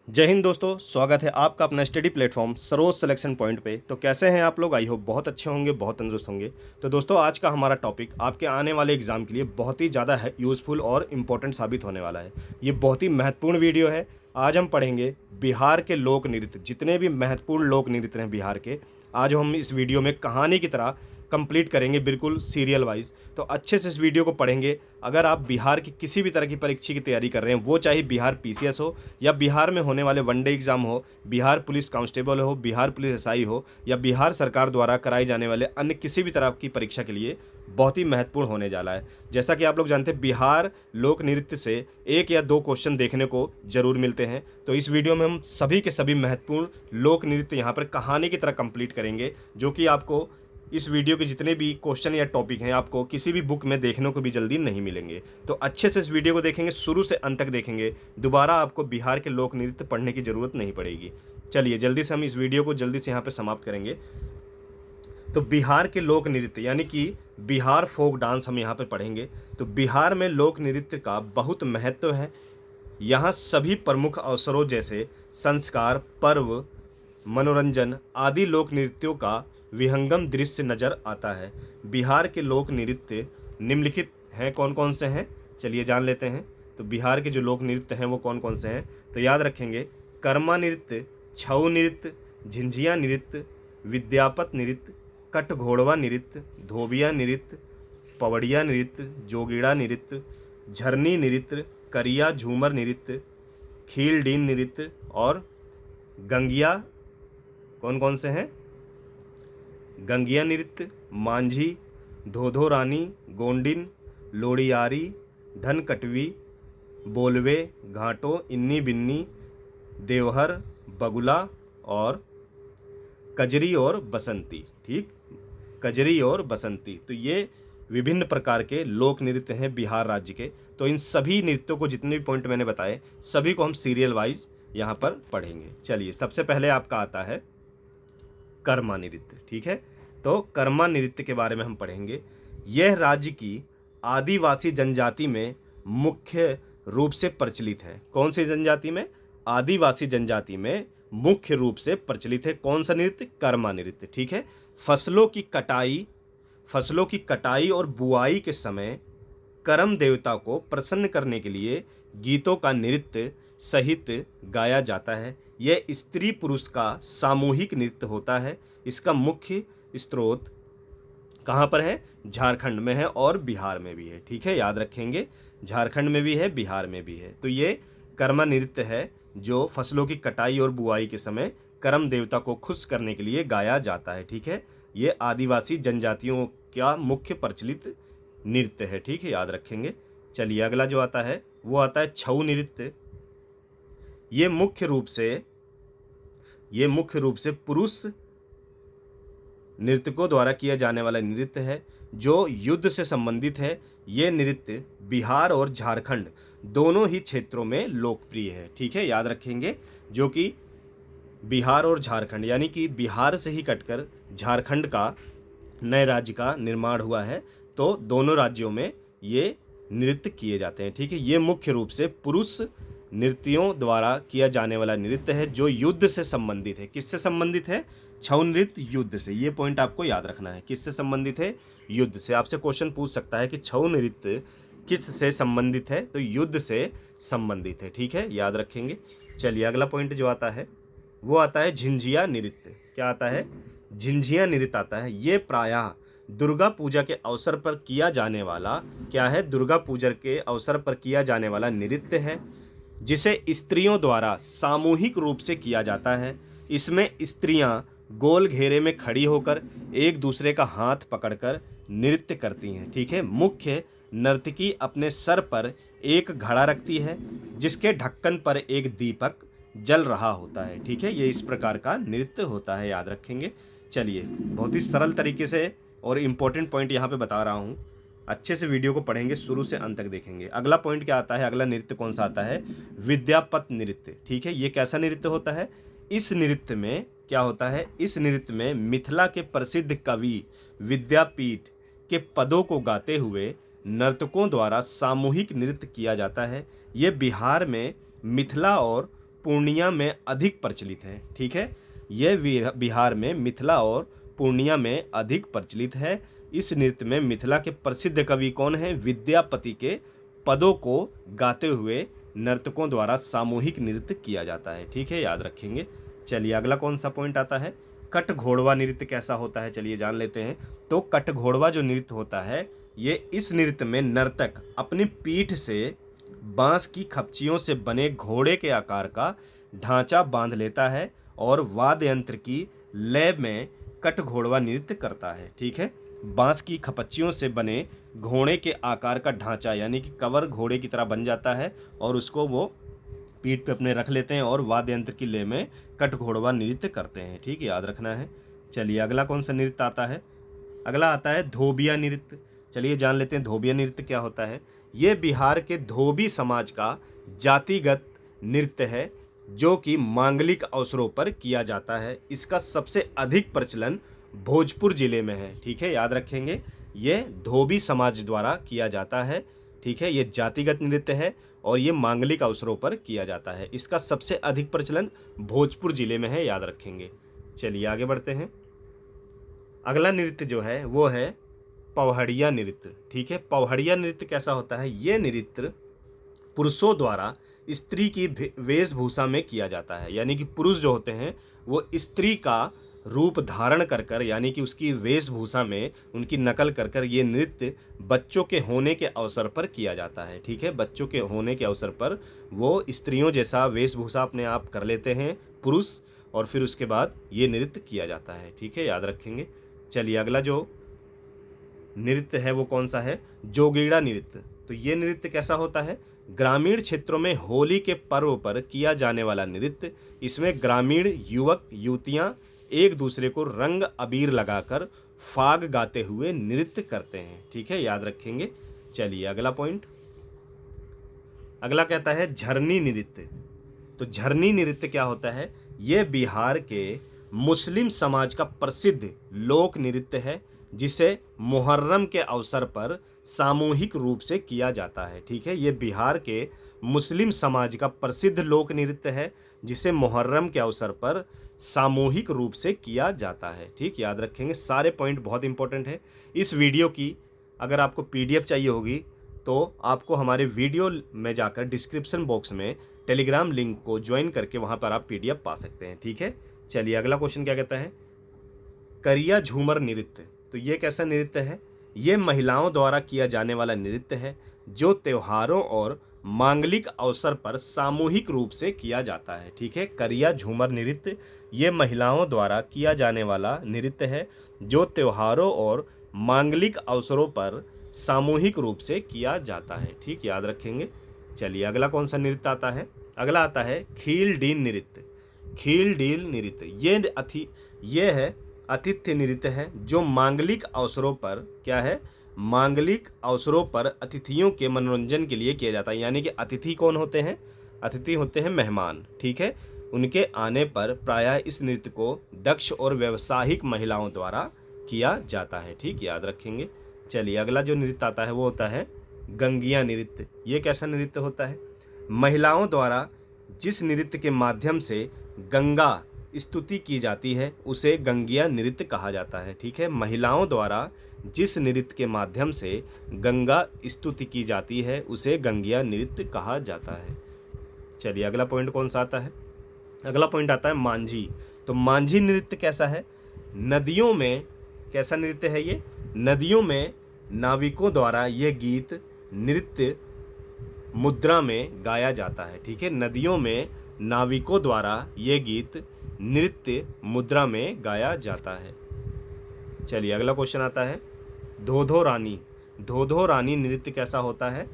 जय हिंद दोस्तों, स्वागत है आपका अपना study platform Saroj selection point पे। तो कैसे हैं आप लोग? आई होप बहुत अच्छे होंगे, बहुत तंदुरुस्त होंगे। तो दोस्तों, आज का हमारा टॉपिक आपके आने वाले एग्जाम के लिए बहुत ही ज़्यादा है यूज़फुल और इम्पोर्टेंट साबित होने वाला है। ये बहुत ही महत्वपूर्ण वीडियो है। आज हम पढ़ेंगे बिहार के लोक नृत्य, जितने भी महत्वपूर्ण लोक नृत्य हैं बिहार के। आज हम इस वीडियो में कहानी की तरह कंप्लीट करेंगे, बिल्कुल सीरियल वाइज। तो अच्छे से इस वीडियो को पढ़ेंगे। अगर आप बिहार की किसी भी तरह की परीक्षा की तैयारी कर रहे हैं, वो चाहे बिहार पीसीएस हो या बिहार में होने वाले वनडे एग्जाम हो, बिहार पुलिस कांस्टेबल हो, बिहार पुलिस एसआई हो, या बिहार सरकार द्वारा कराई जाने वाले अन्य किसी भी तरह की परीक्षा के लिए बहुत ही महत्वपूर्ण होने जा रहा है। जैसा कि आप लोग जानते हैं, बिहार लोक नृत्य से एक या दो क्वेश्चन देखने को जरूर मिलते हैं। तो इस वीडियो में हम सभी के सभी महत्वपूर्ण लोक नृत्य यहाँ पर कहानी की तरह कंप्लीट करेंगे, जो कि आपको इस वीडियो के जितने भी क्वेश्चन या टॉपिक हैं आपको किसी भी बुक में देखने को भी जल्दी नहीं मिलेंगे। तो अच्छे से इस वीडियो को देखेंगे, शुरू से अंत तक देखेंगे। दोबारा आपको बिहार के लोक नृत्य पढ़ने की ज़रूरत नहीं पड़ेगी। चलिए जल्दी से हम इस वीडियो को जल्दी से यहाँ पे समाप्त करेंगे। तो बिहार के लोक नृत्य यानी कि बिहार फोक डांस हम यहाँ पे पढ़ेंगे। तो बिहार में लोक नृत्य का बहुत महत्व है। यहाँ सभी प्रमुख अवसरों जैसे संस्कार, पर्व, मनोरंजन आदि लोक नृत्यों का विहंगम दृश्य नजर आता है। बिहार के लोक नृत्य निम्नलिखित हैं, कौन कौन से हैं चलिए जान लेते हैं। तो बिहार के जो लोक नृत्य हैं वो कौन कौन से हैं, तो याद रखेंगे। कर्मा नृत्य, छऊ नृत्य, झिंझिया नृत्य, विद्यापत नृत्य, कट घोड़वा नृत्य, धोबिया नृत्य, पवड़िया नृत्य, जोगीड़ा नृत्य, झरनी नृत्य, करिया झूमर नृत्य, खीलडीन नृत्य और गंगिया। कौन कौन से हैं? गंगिया नृत्य, मांझी, धोधो रानी, गोंडिन, लोड़ियारी, धनकटवी, बोलवे, घाटो, इन्नी बिन्नी, देवहर, बगुला और कजरी और बसंती। ठीक, कजरी और बसंती। तो ये विभिन्न प्रकार के लोक नृत्य हैं बिहार राज्य के। तो इन सभी नृत्यों को, जितने भी पॉइंट मैंने बताए, सभी को हम सीरियल वाइज यहाँ पर पढ़ेंगे। चलिए सबसे पहले आपका आता है कर्मा नृत्य। ठीक है, तो कर्मा नृत्य के बारे में हम पढ़ेंगे। यह राज्य की आदिवासी जनजाति में मुख्य रूप से प्रचलित है। कौन सी जनजाति में? आदिवासी जनजाति में मुख्य रूप से प्रचलित है। कौन सा नृत्य? कर्मा नृत्य। ठीक है, फसलों की कटाई और बुआई के समय करम देवता को प्रसन्न करने के लिए गीतों का नृत्य सहित गाया जाता है। यह स्त्री पुरुष का सामूहिक नृत्य होता है। इसका मुख्य स्रोत कहाँ पर है? झारखंड में है और बिहार में भी है। ठीक है, याद रखेंगे, झारखंड में भी है, बिहार में भी है। तो ये कर्मा नृत्य है जो फसलों की कटाई और बुआई के समय करम देवता को खुश करने के लिए गाया जाता है। ठीक है, ये आदिवासी जनजातियों का मुख्य प्रचलित नृत्य है। ठीक है, याद रखेंगे। चलिए अगला जो आता है वो आता है छऊ नृत्य। ये मुख्य रूप से पुरुष नृतकों द्वारा किया जाने वाला नृत्य है जो युद्ध से संबंधित है। ये नृत्य बिहार और झारखंड दोनों ही क्षेत्रों में लोकप्रिय है। ठीक है, याद रखेंगे, जो कि बिहार और झारखंड यानी कि बिहार से ही कटकर झारखंड का नए राज्य का निर्माण हुआ है। तो दोनों राज्यों में ये नृत्य किए जाते हैं। ठीक है, ये मुख्य रूप से पुरुष नृत्यों द्वारा किया जाने वाला नृत्य है जो युद्ध से संबंधित है। किससे संबंधित है? छऊ नृत्य युद्ध से। ये पॉइंट आपको याद रखना है। किससे संबंधित है? युद्ध से। आपसे क्वेश्चन पूछ सकता है कि छऊ नृत्य किस से संबंधित है? तो युद्ध से संबंधित है। ठीक है, याद रखेंगे। चलिए अगला पॉइंट जो आता है वो आता है झिंझिया नृत्य। क्या आता है? झिंझिया नृत्य आता है। ये प्रायः दुर्गा पूजा के अवसर पर किया जाने वाला, क्या है? दुर्गा पूजा के अवसर पर किया जाने वाला नृत्य है जिसे स्त्रियों द्वारा सामूहिक रूप से किया जाता है। इसमें स्त्रियां गोल घेरे में खड़ी होकर एक दूसरे का हाथ पकड़कर नृत्य करती हैं। ठीक है, मुख्य नर्तकी अपने सर पर एक घड़ा रखती है जिसके ढक्कन पर एक दीपक जल रहा होता है। ठीक है, ये इस प्रकार का नृत्य होता है, याद रखेंगे। चलिए बहुत ही सरल तरीके से और इम्पोर्टेंट पॉइंट यहाँ पे बता रहा हूँ। अच्छे से वीडियो को पढ़ेंगे, शुरू से अंत तक देखेंगे। अगला पॉइंट क्या आता है? अगला नृत्य कौन सा आता है? विद्यापत नृत्य। ठीक है, ये कैसा नृत्य होता है? इस नृत्य में क्या होता है? इस नृत्य में मिथिला के प्रसिद्ध कवि विद्यापीठ के पदों को गाते हुए नर्तकों द्वारा सामूहिक नृत्य किया जाता है। ये बिहार में मिथिला और पूर्णिया में अधिक प्रचलित है। ठीक है, यह बिहार में मिथिला और पूर्णिया में अधिक प्रचलित है। इस नृत्य में मिथिला के प्रसिद्ध कवि कौन हैं? विद्यापति के पदों को गाते हुए नर्तकों द्वारा सामूहिक नृत्य किया जाता है। ठीक है, याद रखेंगे। चलिए अगला कौन सा पॉइंट आता है? कट घोड़वा नृत्य कैसा होता है, चलिए जान लेते हैं। तो कट घोड़वा जो नृत्य होता है, ये इस नृत्य में नर्तक अपनी पीठ से बांस की खपचियों से बने घोड़े के आकार का ढांचा बांध लेता है और वाद्य यंत्र की लय में कट घोड़वा नृत्य करता है। ठीक है, बांस की खपच्चियों से बने घोड़े के आकार का ढांचा यानी कि कवर घोड़े की तरह बन जाता है और उसको वो पीठ पे अपने रख लेते हैं और वाद्य यंत्र की लय में कट घोड़वा नृत्य करते हैं। ठीक है, याद रखना है। चलिए अगला कौन सा नृत्य आता है? अगला आता है धोबिया नृत्य। चलिए जान लेते हैं धोबिया नृत्य क्या होता है। ये बिहार के धोबी समाज का जातिगत नृत्य है जो कि मांगलिक अवसरों पर किया जाता है। इसका सबसे अधिक प्रचलन भोजपुर जिले में है। ठीक है, याद रखेंगे। ये धोबी समाज द्वारा किया जाता है। ठीक है, ये जातिगत नृत्य है और ये मांगलिक अवसरों पर किया जाता है। इसका सबसे अधिक प्रचलन भोजपुर जिले में है, याद रखेंगे। चलिए आगे बढ़ते हैं। अगला नृत्य जो है वो है पवहड़िया नृत्य। ठीक है, पवहड़िया नृत्य कैसा होता है? ये नृत्य पुरुषों द्वारा स्त्री की वेशभूषा में किया जाता है, यानी कि पुरुष जो होते हैं वो स्त्री का रूप धारण कर कर यानी कि उसकी वेशभूषा में उनकी नकल कर कर ये नृत्य बच्चों के होने के अवसर पर किया जाता है। ठीक है, बच्चों के होने के अवसर पर वो स्त्रियों जैसा वेशभूषा अपने आप कर लेते हैं पुरुष और फिर उसके बाद ये नृत्य किया जाता है। ठीक है, याद रखेंगे। चलिए अगला जो नृत्य है वो कौन सा है? जोगीड़ा नृत्य। तो ये नृत्य कैसा होता है? ग्रामीण क्षेत्रों में होली के पर्व पर किया जाने वाला नृत्य। इसमें ग्रामीण युवक युवतियां एक दूसरे को रंग अबीर लगाकर फाग गाते हुए नृत्य करते हैं। ठीक है, याद रखेंगे। चलिए अगला पॉइंट। अगला कहता है झरनी नृत्य। तो झरनी नृत्य क्या होता है? यह बिहार के मुस्लिम समाज का प्रसिद्ध लोक नृत्य है जिसे मुहर्रम के अवसर पर सामूहिक रूप से किया जाता है। ठीक है, ये बिहार के मुस्लिम समाज का प्रसिद्ध लोक नृत्य है जिसे मुहर्रम के अवसर पर सामूहिक रूप से किया जाता है। ठीक, याद रखेंगे। सारे पॉइंट बहुत इंपॉर्टेंट है। इस वीडियो की अगर आपको पीडीएफ चाहिए होगी तो आपको हमारे वीडियो में जाकर डिस्क्रिप्शन बॉक्स में टेलीग्राम लिंक को ज्वाइन करके वहाँ पर आप पीडीएफ पा सकते हैं। ठीक है, चलिए अगला क्वेश्चन क्या कहता है? करिया झूमर नृत्य। तो ये कैसा नृत्य है? ये महिलाओं द्वारा किया जाने वाला नृत्य है जो त्योहारों और मांगलिक अवसर पर सामूहिक रूप से किया जाता है। ठीक है, करिया झूमर नृत्य ये महिलाओं द्वारा किया जाने वाला नृत्य है जो त्योहारों और मांगलिक अवसरों पर सामूहिक रूप से किया जाता है। ठीक, याद रखेंगे। चलिए अगला कौन सा नृत्य आता है? अगला आता है खील डील नृत्य। खील डील नृत्य ये है आतिथ्य नृत्य है जो मांगलिक अवसरों पर क्या है? मांगलिक अवसरों पर अतिथियों के मनोरंजन के लिए किया जाता है। यानी कि अतिथि कौन होते हैं? अतिथि होते हैं मेहमान। ठीक है, उनके आने पर प्रायः इस नृत्य को दक्ष और व्यावसायिक महिलाओं द्वारा किया जाता है। ठीक, याद रखेंगे। चलिए अगला जो नृत्य आता है वो होता है गंगिया नृत्य। ये कैसा नृत्य होता है? महिलाओं द्वारा जिस नृत्य के माध्यम से गंगा स्तुति की जाती है उसे गंगिया नृत्य कहा जाता है। ठीक है, महिलाओं द्वारा जिस नृत्य के माध्यम से गंगा स्तुति की जाती है उसे गंगिया नृत्य कहा जाता है। चलिए अगला पॉइंट कौन सा आता है? अगला पॉइंट आता है मांझी। तो मांझी नृत्य कैसा है? नदियों में कैसा नृत्य है ये? नदियों में नाविकों द्वारा यह गीत नृत्य मुद्रा में गाया जाता है। ठीक है, नदियों में नाविकों द्वारा यह गीत नृत्य मुद्रा में गाया जाता है। चलिए अगला क्वेश्चन आता है धोधो रानी। धोधो रानी नृत्य कैसा होता है?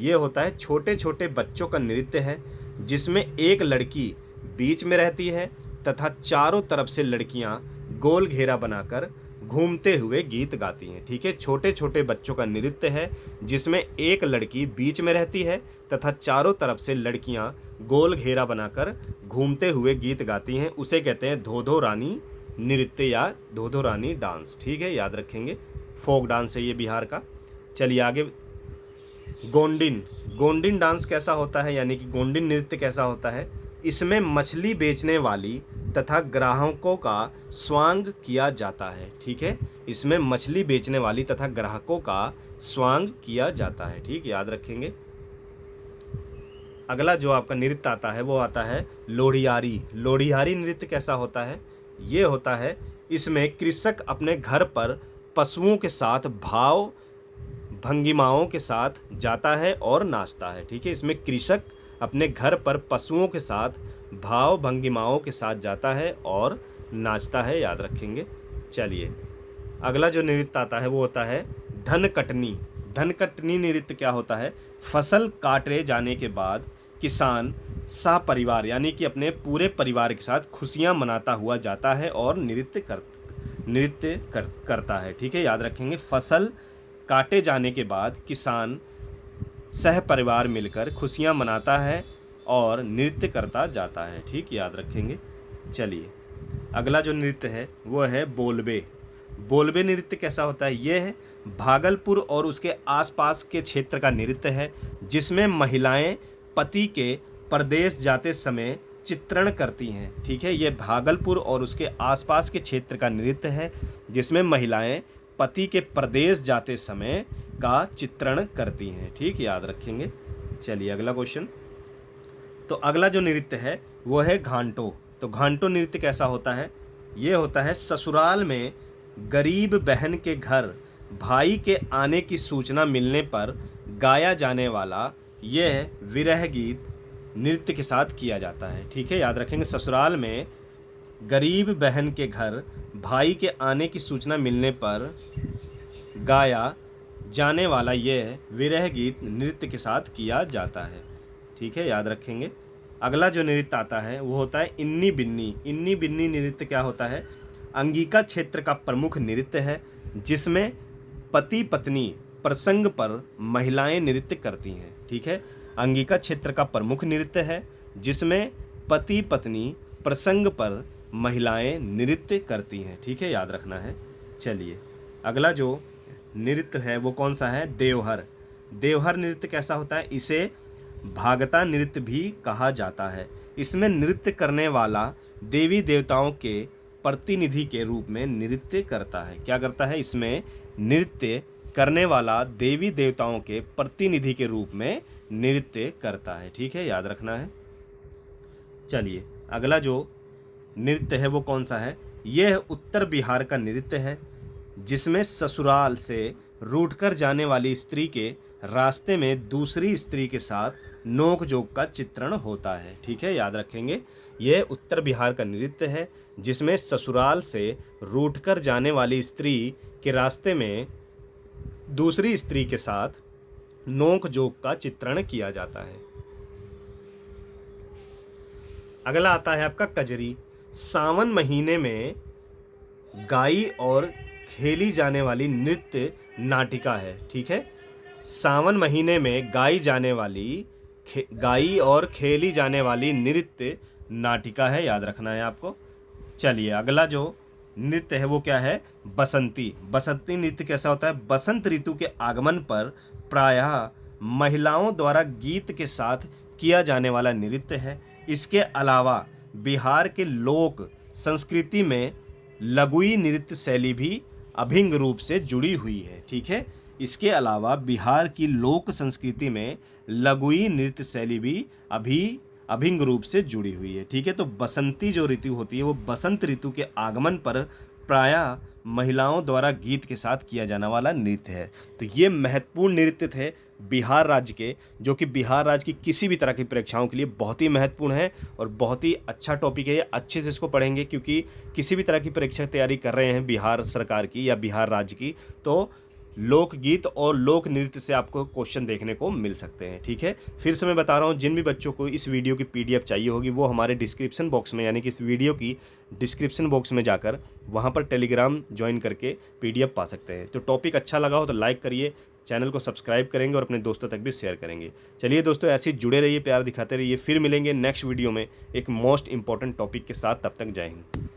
ये होता है छोटे छोटे बच्चों का नृत्य है जिसमें एक लड़की बीच में रहती है तथा चारों तरफ से लड़कियां गोल घेरा बनाकर घूमते हुए गीत गाती हैं। ठीक है, छोटे छोटे बच्चों का नृत्य है जिसमें एक लड़की बीच में रहती है तथा चारों तरफ से लड़कियां गोल घेरा बनाकर घूमते हुए गीत गाती हैं। उसे कहते हैं धोधो रानी नृत्य या धोधो रानी डांस। ठीक है, याद रखेंगे। फोक डांस है ये बिहार का। चलिए आगे गोंडिन। गोंडिन डांस कैसा होता है यानी कि गोंडिन नृत्य कैसा होता है? इसमें मछली बेचने वाली तथा ग्राहकों का स्वांग किया जाता है। ठीक है, इसमें मछली बेचने वाली तथा ग्राहकों का स्वांग किया जाता है। ठीक, याद रखेंगे। अगला जो आपका नृत्य आता है वो आता है लोढ़ियारी। लोढ़ियारी नृत्य कैसा होता है? ये होता है, इसमें कृषक अपने घर पर पशुओं के साथ भाव भंगिमाओं के साथ जाता है और नाचता है। ठीक है, इसमें कृषक अपने घर पर पशुओं के साथ भाव भंगिमाओं के साथ जाता है और नाचता है, याद रखेंगे। चलिए, अगला जो नृत्य आता है वो होता है धन कटनी। धन कटनी नृत्य क्या होता है? फसल काटे जाने के बाद किसान सपरिवार यानी कि अपने पूरे परिवार के साथ खुशियां मनाता हुआ जाता है और नृत्य करता है। ठीक है, याद रखेंगे। फसल काटे जाने के बाद किसान सह परिवार मिलकर खुशियां मनाता है और नृत्य करता जाता है। ठीक, याद रखेंगे। चलिए, अगला जो नृत्य है वो है बोलबे। बोलबे नृत्य कैसा होता है? ये है भागलपुर और उसके आसपास के क्षेत्र का नृत्य है, जिसमें महिलाएं पति के परदेश जाते समय चित्रण करती हैं। ठीक है, ये भागलपुर और उसके आसपास के क्षेत्र का नृत्य है, जिसमें महिलाएं पति के परदेश जाते समय का चित्रण करती हैं। ठीक, याद रखेंगे। चलिए, अगला क्वेश्चन। तो अगला जो नृत्य है वो है घांटो। तो घांटो नृत्य कैसा होता है? ये होता है ससुराल में गरीब बहन के घर भाई के आने की सूचना मिलने पर गाया जाने वाला यह विरह गीत नृत्य के साथ किया जाता है। ठीक है, याद रखेंगे। ससुराल में गरीब बहन के घर भाई के आने की सूचना मिलने पर गाया जाने वाला यह विरह गीत नृत्य के साथ किया जाता है। ठीक है, याद रखेंगे। अगला जो नृत्य आता है वो होता है इन्नी बिन्नी। इन्नी बिन्नी नृत्य क्या होता है? अंगिका क्षेत्र का प्रमुख नृत्य है, जिसमें पति पत्नी प्रसंग पर महिलाएं नृत्य करती हैं। ठीक है, अंगिका क्षेत्र का प्रमुख नृत्य है, जिसमें पति पत्नी प्रसंग पर महिलाएं नृत्य करती हैं। ठीक है, याद रखना है। चलिए, अगला जो नृत्य है वो कौन सा है? देवहर। देवहर नृत्य कैसा होता है? इसे भागता नृत्य भी कहा जाता है। इसमें नृत्य करने वाला देवी देवताओं के प्रतिनिधि के रूप में नृत्य करता है। क्या करता है? इसमें नृत्य करने वाला देवी देवताओं के प्रतिनिधि के रूप में नृत्य करता है। ठीक है, याद रखना है। चलिए, अगला जो नृत्य है वो कौन सा है? यह उत्तर बिहार का नृत्य है, जिसमें ससुराल से रूठकर जाने वाली स्त्री के रास्ते में दूसरी स्त्री के साथ नोक-झोंक का चित्रण होता है। ठीक है, याद रखेंगे। यह उत्तर बिहार का नृत्य है, जिसमें ससुराल से रूठकर जाने वाली स्त्री के रास्ते में दूसरी स्त्री के साथ नोक-झोंक का चित्रण किया जाता है। अगला आता है आपका कजरी। सावन महीने में गाई और खेली जाने वाली नृत्य नाटिका है। ठीक है, सावन महीने में गाई और खेली जाने वाली नृत्य नाटिका है, याद रखना है आपको। चलिए, अगला जो नृत्य है वो क्या है? बसंती। बसंती नृत्य कैसा होता है? बसंत ऋतु के आगमन पर प्रायः महिलाओं द्वारा गीत के साथ किया जाने वाला नृत्य है। इसके अलावा बिहार के लोक संस्कृति में लगुई नृत्य शैली भी अभिन्न रूप से जुड़ी हुई है। ठीक है, इसके अलावा बिहार की लोक संस्कृति में लगुई नृत्य शैली भी अभिन्न रूप से जुड़ी हुई है। ठीक है, तो बसंती जो ऋतु होती है वो बसंत ऋतु के आगमन पर प्रायः महिलाओं द्वारा गीत के साथ किया जाने वाला नृत्य है। तो ये महत्वपूर्ण नृत्य थे बिहार राज्य के, जो कि बिहार राज्य की किसी भी तरह की परीक्षाओं के लिए बहुत ही महत्वपूर्ण है और बहुत ही अच्छा टॉपिक है। ये अच्छे से इसको पढ़ेंगे, क्योंकि किसी भी तरह की परीक्षा तैयारी कर रहे हैं बिहार सरकार की या बिहार राज्य की, तो लोकगीत और लोक नृत्य से आपको क्वेश्चन देखने को मिल सकते हैं। ठीक है, फिर से मैं बता रहा हूँ, जिन भी बच्चों को इस वीडियो की पीडीएफ चाहिए होगी वो हमारे डिस्क्रिप्शन बॉक्स में, यानी कि इस वीडियो की डिस्क्रिप्शन बॉक्स में जाकर वहाँ पर टेलीग्राम ज्वाइन करके पीडीएफ पा सकते हैं। तो टॉपिक अच्छा लगा हो तो लाइक करिए, चैनल को सब्सक्राइब करेंगे और अपने दोस्तों तक भी शेयर करेंगे। चलिए दोस्तों, ऐसे ही जुड़े रहिए, प्यार दिखाते रहिए। फिर मिलेंगे नेक्स्ट वीडियो में एक मोस्ट इंपॉर्टेंट टॉपिक के साथ। तब तक जय हिंद।